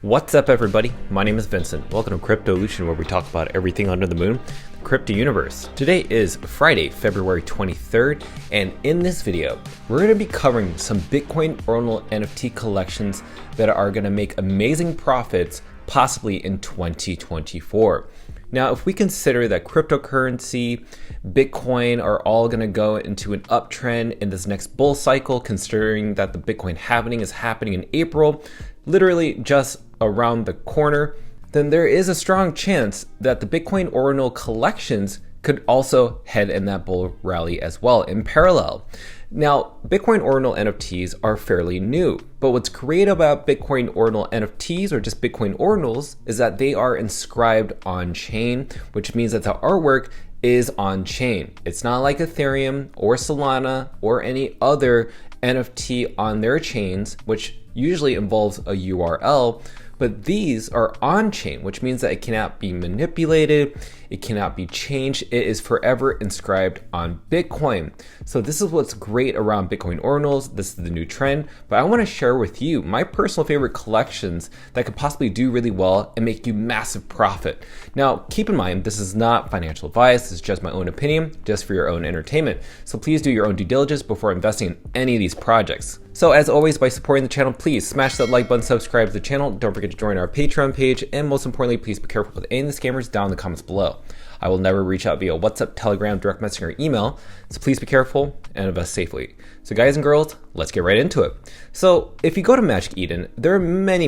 What's up, everybody? My name is Vincent. Welcome to Cryptolution, where we talk about everything under the moon, the crypto universe. Today is Friday, February 23rd, and in this video, we're going to be covering some Bitcoin Ordinal NFT collections that are going to make amazing profits, possibly in 2024. Now, if we consider that cryptocurrency, Bitcoin are all going to go into an uptrend in this next bull cycle, considering that the Bitcoin halving is happening in April, literally just around the corner, then there is a strong chance that the Bitcoin Ordinal collections could also head in that bull rally as well in parallel. Now, Bitcoin Ordinal NFTs are fairly new, but what's great about Bitcoin Ordinal NFTs or just Bitcoin Ordinals is that they are inscribed on chain, which means that the artwork is on chain. It's not like Ethereum or Solana or any other NFT on their chains, which usually involves a URL, but these are on chain, which means that it cannot be manipulated, it cannot be changed, it is forever inscribed on Bitcoin. So this is what's great around Bitcoin Ordinals. This is the new trend, but I want to share with you my personal favorite collections that could possibly do really well and make you massive profit. Now, keep in mind, this is not financial advice, this is just my own opinion, just for your own entertainment. So please do your own due diligence before investing in any of these projects. So as always, by supporting the channel, please smash that like button, subscribe to the channel, don't forget to join our Patreon page, and most importantly, please be careful with any of the scammers down in the comments below. I will never reach out via WhatsApp, Telegram, direct messaging, or email, so please be careful and invest safely. So guys and girls, let's get right into it. So if you go to Magic Eden, there are many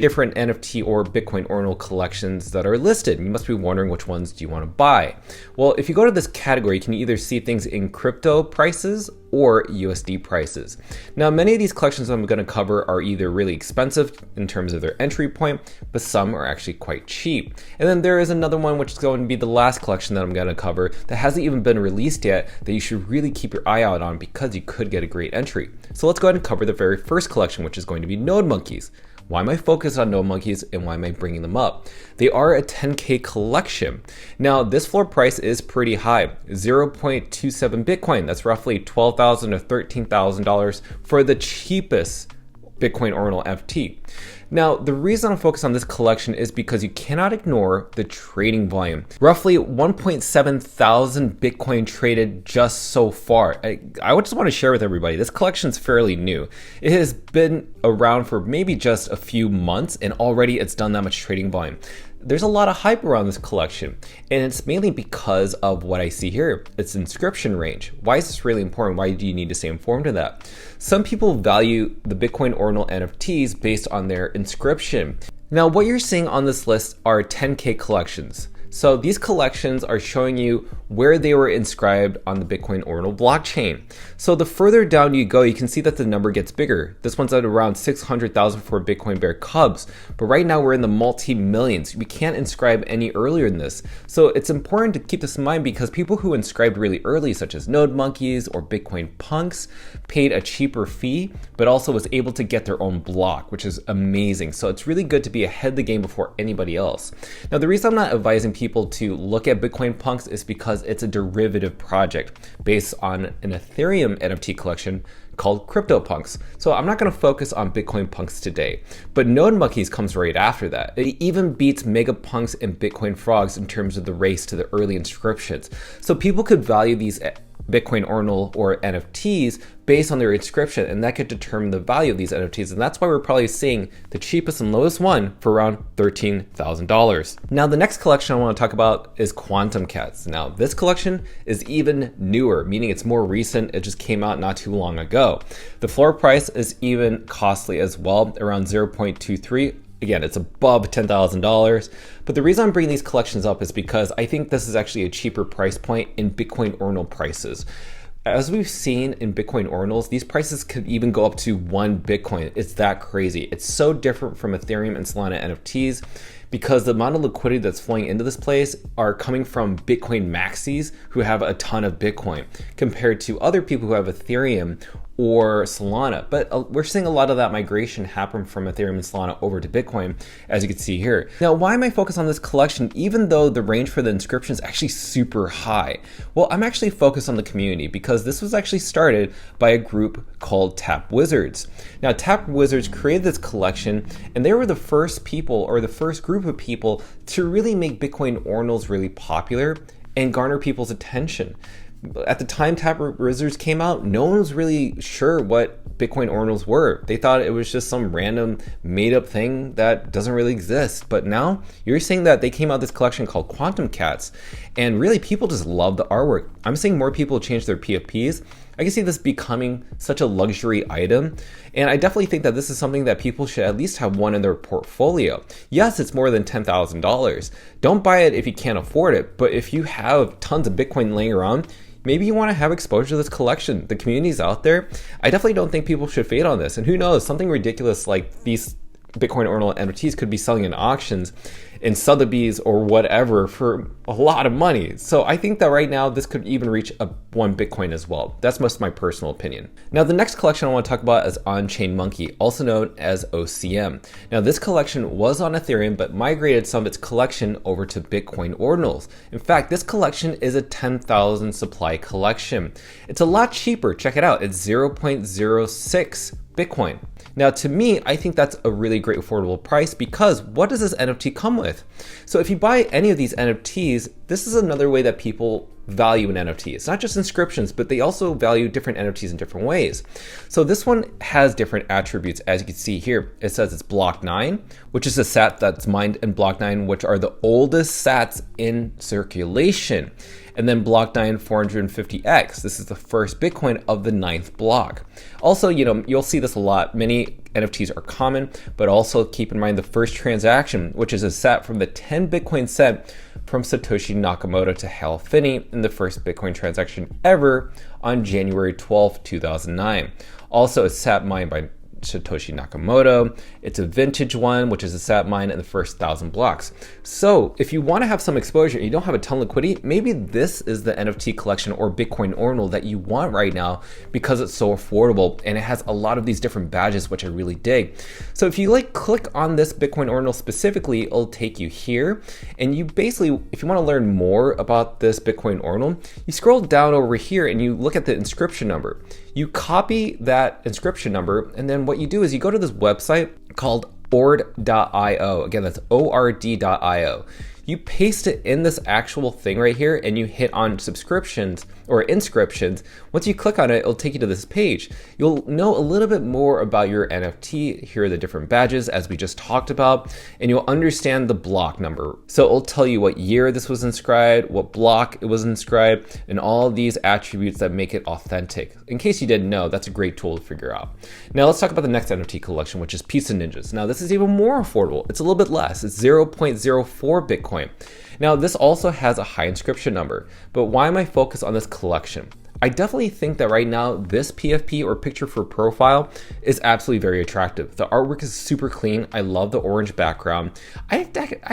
different NFT or Bitcoin Ordinal collections that are listed. You must be wondering which ones do you want to buy. Well, if you go to this category, you can either see things in crypto prices or USD prices. Now, many of these collections I'm going to cover are either really expensive in terms of their entry point, but some are actually quite cheap. And then there is another one, which is going to be the last collection that I'm going to cover that hasn't even been released yet, that you should really keep your eye out on because you could get a great entry. So let's go ahead and cover the very first collection, which is going to be Node Monkeys. Why am I focused on Node Monkeys and why am I bringing them up? They are a 10K collection. Now, this floor price is pretty high, 0.27 Bitcoin. That's roughly $12,000 to $13,000 for the cheapest Bitcoin Ordinal FT. Now, the reason I'm focused on this collection is because you cannot ignore the trading volume. Roughly 1.7 thousand Bitcoin traded just so far. I just want to share with everybody, this collection is fairly new. It has been around for maybe just a few months and already it's done that much trading volume. There's a lot of hype around this collection, and it's mainly because of what I see here. It's inscription range. Why is this really important? Why do you need to stay informed of that? Some people value the Bitcoin Ordinal NFTs based on their inscription. Now, what you're seeing on this list are 10K collections. So these collections are showing you where they were inscribed on the Bitcoin Ordinal blockchain. So the further down you go, you can see that the number gets bigger. This one's at around 600,000 for Bitcoin Bear Cubs, but right now we're in the multi-millions. We can't inscribe any earlier than this. So it's important to keep this in mind because people who inscribed really early, such as Node Monkeys or Bitcoin Punks, paid a cheaper fee, but also was able to get their own block, which is amazing. So it's really good to be ahead of the game before anybody else. Now, the reason I'm not advising people to look at Bitcoin Punks is because it's a derivative project based on an Ethereum NFT collection called CryptoPunks. So I'm not going to focus on Bitcoin Punks today, but Node Monkeys comes right after that. It even beats Mega Punks and Bitcoin Frogs in terms of the race to the early inscriptions. So people could value these Bitcoin Ordinal or NFTs based on their inscription, and that could determine the value of these NFTs, and that's why we're probably seeing the cheapest and lowest one for around $13,000. Now, the next collection I want to talk about is Quantum Cats. Now, this collection is even newer, meaning it's more recent. It just came out not too long ago. The floor price is even costly as well, around 0.23. Again, it's above $10,000, but the reason I'm bringing these collections up is because I think this is actually a cheaper price point in Bitcoin Ordinal prices. As we've seen in Bitcoin Ordinals, these prices could even go up to 1 Bitcoin. It's that crazy. It's so different from Ethereum and Solana NFTs because the amount of liquidity that's flowing into this place are coming from Bitcoin maxis who have a ton of Bitcoin compared to other people who have Ethereum or Solana. But we're seeing a lot of that migration happen from Ethereum and Solana over to Bitcoin, as you can see here. Now, why am I focused on this collection, even though the range for the inscription is actually super high? Well, I'm actually focused on the community because this was actually started by a group called Tap Wizards. Now, Tap Wizards created this collection, and they were the first people, or the first group of people, to really make Bitcoin Ordinals really popular and garner people's attention. At the time Tap Wizards came out, no one was really sure what Bitcoin Ordinals were. They thought it was just some random made up thing that doesn't really exist. But now you're seeing that they came out with this collection called Quantum Cats, and really people just love the artwork. I'm seeing more people change their PFPs. I can see this becoming such a luxury item, and I definitely think that this is something that people should at least have one in their portfolio. Yes, it's more than $10,000. Don't buy it if you can't afford it, but if you have tons of Bitcoin laying around, maybe you want to have exposure to this collection. The community's out there. I definitely don't think people should fade on this, and who knows, something ridiculous like these Bitcoin Ordinal NFTs could be selling in auctions in Sotheby's or whatever for a lot of money. So I think that right now this could even reach one Bitcoin as well. That's most my personal opinion. Now the next collection I want to talk about is On-Chain Monkey, also known as OCM. Now this collection was on Ethereum but migrated some of its collection over to Bitcoin Ordinals. In fact, this collection is a 10,000 supply collection. It's a lot cheaper. Check it out. It's 0.06 Bitcoin. Now, to me, I think that's a really great affordable price because what does this NFT come with? So if you buy any of these NFTs, this is another way that people value an NFT. It's not just inscriptions, but they also value different NFTs in different ways. So this one has different attributes, as you can see here. It says it's block 9, which is a sat that's mined in block 9, which are the oldest sats in circulation. And then block 9 450x. This is the first Bitcoin of the 9th block. Also, you'll see this a lot. Many NFTs are common, but also keep in mind the first transaction, which is a sat from the 10 Bitcoin set from Satoshi Nakamoto to Hal Finney in the first Bitcoin transaction ever on January 12, 2009. Also a sat mined by Satoshi Nakamoto. It's a vintage one, which is a sat mine in the first 1,000 blocks. So if you want to have some exposure and you don't have a ton of liquidity, maybe this is the NFT collection or Bitcoin Ordinal that you want right now because it's so affordable and it has a lot of these different badges, which I really dig. So if you click on this Bitcoin Ordinal specifically, it'll take you here. And you basically, if you want to learn more about this Bitcoin Ordinal, you scroll down over here and you look at the inscription number. You copy that inscription number, and then what you do is you go to this website called ord.io. Again, that's ord.io. You paste it in this actual thing right here and you hit on subscriptions or inscriptions. Once you click on it, it'll take you to this page. You'll know a little bit more about your NFT. Here are the different badges as we just talked about, and you'll understand the block number. So it'll tell you what year this was inscribed, what block it was inscribed, and all these attributes that make it authentic. In case you didn't know, that's a great tool to figure out. Now let's talk about the next NFT collection, which is Pizza Ninjas. Now this is even more affordable. It's a little bit less. It's 0.04 Bitcoin. Now this also has a high inscription number, but why am I focused on this collection? I definitely think that right now this PFP or picture for profile is absolutely very attractive. The artwork is super clean. I love the orange background. I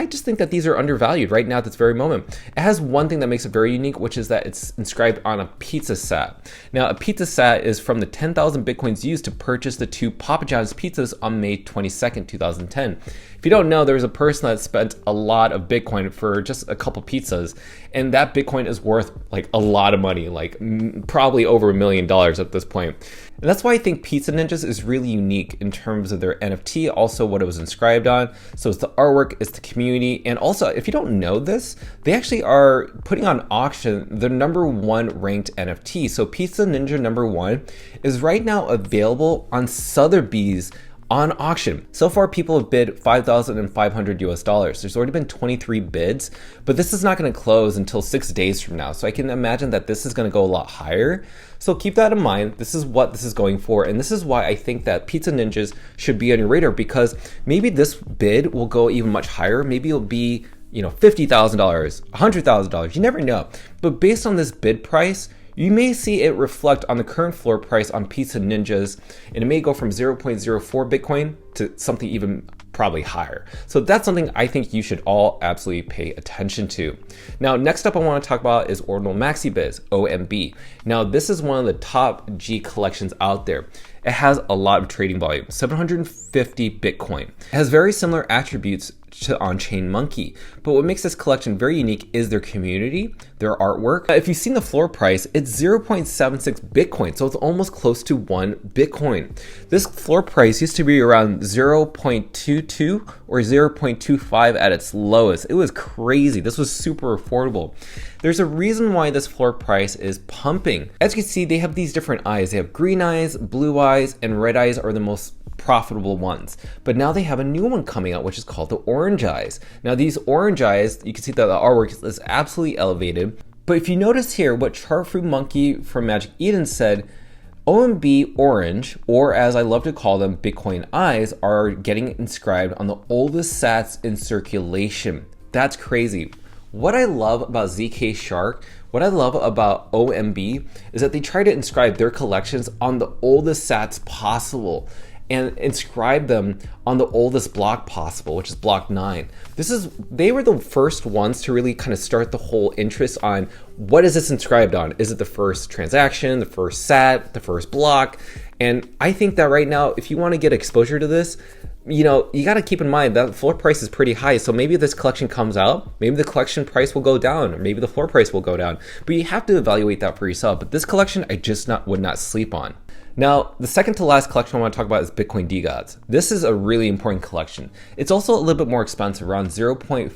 just think that these are undervalued right now at this very moment. It has one thing that makes it very unique, which is that it's inscribed on a pizza sat. Now a pizza sat is from the 10,000 Bitcoins used to purchase the 2 Papa John's pizzas on May 22nd, 2010. If you don't know, there was a person that spent a lot of Bitcoin for just a couple pizzas, and that Bitcoin is worth a lot of money, probably over $1 million at this point. And that's why I think Pizza Ninjas is really unique in terms of their NFT, also what it was inscribed on. So it's the artwork, it's the community, and also if you don't know this, they actually are putting on auction the #1 ranked NFT. So Pizza Ninja #1 is right now available on Sotheby's on auction. So far, people have bid $5,500 US. There's already been 23 bids, but this is not going to close until 6 days from now. So I can imagine that this is going to go a lot higher. So keep that in mind. This is what this is going for. And this is why I think that Pizza Ninjas should be on your radar, because maybe this bid will go even much higher. Maybe it'll be, $50,000, $100,000. You never know. But based on this bid price, you may see it reflect on the current floor price on Pizza Ninjas, and it may go from 0.04 Bitcoin to something even probably higher. So that's something I think you should all absolutely pay attention to. Now, next up I want to talk about is Ordinal MaxiBiz, OMB. Now, this is one of the top G collections out there. It has a lot of trading volume, 750 Bitcoin. It has very similar attributes to On-Chain Monkey, but what makes this collection very unique is their community, their artwork. If you've seen the floor price, it's 0.76 Bitcoin, so it's almost close to 1 Bitcoin. This floor price used to be around 0.22 or 0.25 at its lowest. It was crazy. This was super affordable. There's a reason why this floor price is pumping. As you can see, they have these different eyes. They have green eyes, blue eyes, and red eyes are the most profitable ones. But now they have a new one coming out, which is called the orange eyes. Now these orange eyes, you can see that the artwork is absolutely elevated. But if you notice here, what Chartfruit Monkey from Magic Eden said, OMB orange, or as I love to call them, Bitcoin eyes, are getting inscribed on the oldest sats in circulation. That's crazy. What I love about ZK Shark, what I love about OMB is that they try to inscribe their collections on the oldest sats possible and inscribe them on the oldest block possible, which is block 9. They were the first ones to really kind of start the whole interest on what is this inscribed on? Is it the first transaction, the first sat, the first block? And I think that right now, if you want to get exposure to this, you got to keep in mind that floor price is pretty high. So maybe this collection comes out, maybe the collection price will go down, or maybe the floor price will go down. But you have to evaluate that for yourself. But this collection, I just would not sleep on. Now, the second to last collection I want to talk about is Bitcoin DeGods. This is a really important collection. It's also a little bit more expensive, around 0.5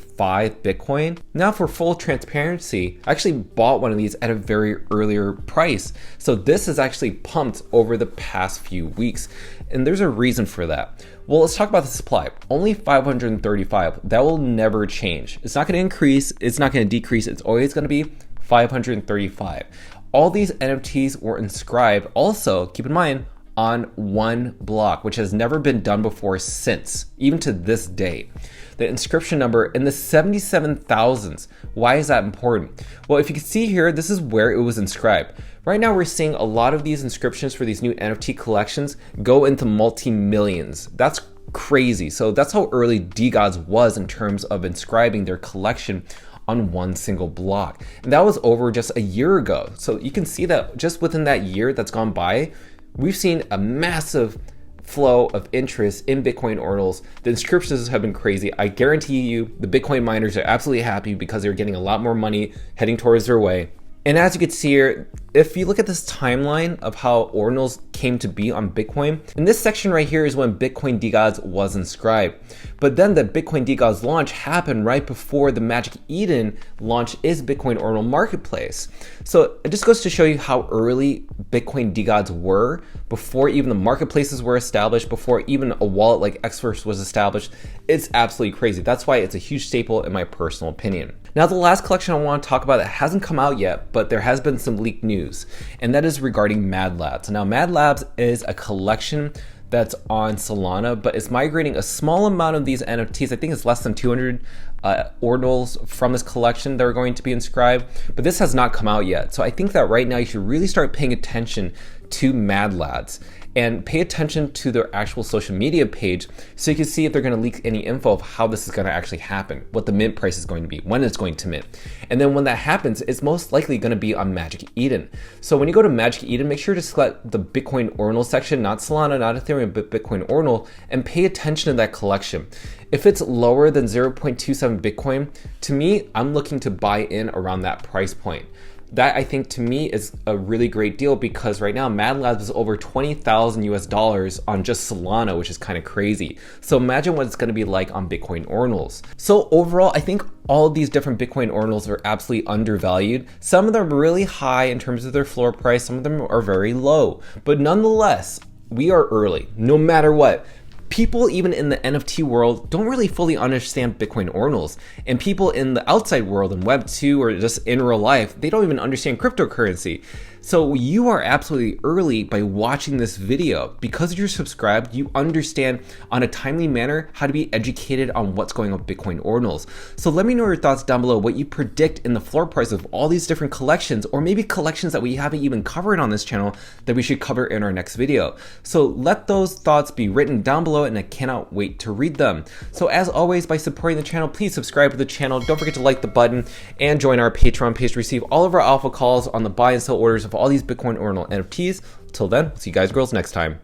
Bitcoin. Now, for full transparency, I actually bought one of these at a very earlier price. So this is actually pumped over the past few weeks. And there's a reason for that. Well, let's talk about the supply. Only 535. That will never change. It's not going to increase. It's not going to decrease. It's always going to be 535. All these NFTs were inscribed, also, keep in mind, on one block, which has never been done before since, even to this day. The inscription number in the 77,000s. Why is that important? Well, if you can see here, this is where it was inscribed. Right now, we're seeing a lot of these inscriptions for these new NFT collections go into multi-millions. That's crazy. So that's how early DeGods was in terms of inscribing their collection on one single block. And that was over just a year ago. So you can see that just within that year that's gone by, we've seen a massive flow of interest in Bitcoin Ordinals. The inscriptions have been crazy. I guarantee you the Bitcoin miners are absolutely happy because they're getting a lot more money heading towards their way. And as you can see here, if you look at this timeline of how Ordinals came to be on Bitcoin, in this section right here is when Bitcoin DeGods was inscribed. But then the Bitcoin DeGods launch happened right before the Magic Eden launch is Bitcoin Ordinal Marketplace. So it just goes to show you how early Bitcoin DeGods were before even the marketplaces were established, before even a wallet like Xverse was established. It's absolutely crazy. That's why it's a huge staple in my personal opinion. Now, the last collection I want to talk about that hasn't come out yet, but there has been some leaked news, and that is regarding Mad Labs. Now, Mad Labs is a collection that's on Solana, but it's migrating a small amount of these NFTs. I think it's less than 200 ordinals from this collection that are going to be inscribed, but this has not come out yet. So I think that right now you should really start paying attention to Mad Labs and pay attention to their actual social media page so you can see if they're going to leak any info of how this is going to actually happen, what the mint price is going to be, when it's going to mint. And then when that happens, it's most likely going to be on Magic Eden. So when you go to Magic Eden, make sure to select the Bitcoin Ordinal section, not Solana, not Ethereum, but Bitcoin Ordinal, and pay attention to that collection. If it's lower than 0.27 Bitcoin, to me, I'm looking to buy in around that price point. That, I think, to me is a really great deal because right now Mad Labs is over $20,000 on just Solana, which is kind of crazy. So imagine what it's going to be like on Bitcoin Ordinals. So overall, I think all of these different Bitcoin Ordinals are absolutely undervalued. Some of them are really high in terms of their floor price. Some of them are very low. But nonetheless, we are early, no matter what. People even in the NFT world don't really fully understand Bitcoin Ordinals, and people in the outside world in Web 2 or just in real life, they don't even understand cryptocurrency. So you are absolutely early by watching this video. Because you're subscribed, you understand on a timely manner how to be educated on what's going on with Bitcoin Ordinals. So let me know your thoughts down below, what you predict in the floor price of all these different collections, or maybe collections that we haven't even covered on this channel that we should cover in our next video. So let those thoughts be written down below, and I cannot wait to read them. So as always, by supporting the channel, please subscribe to the channel. Don't forget to like the button and join our Patreon page to receive all of our alpha calls on the buy and sell orders of all these Bitcoin Ordinal NFTs. Till then, see you guys girls next time.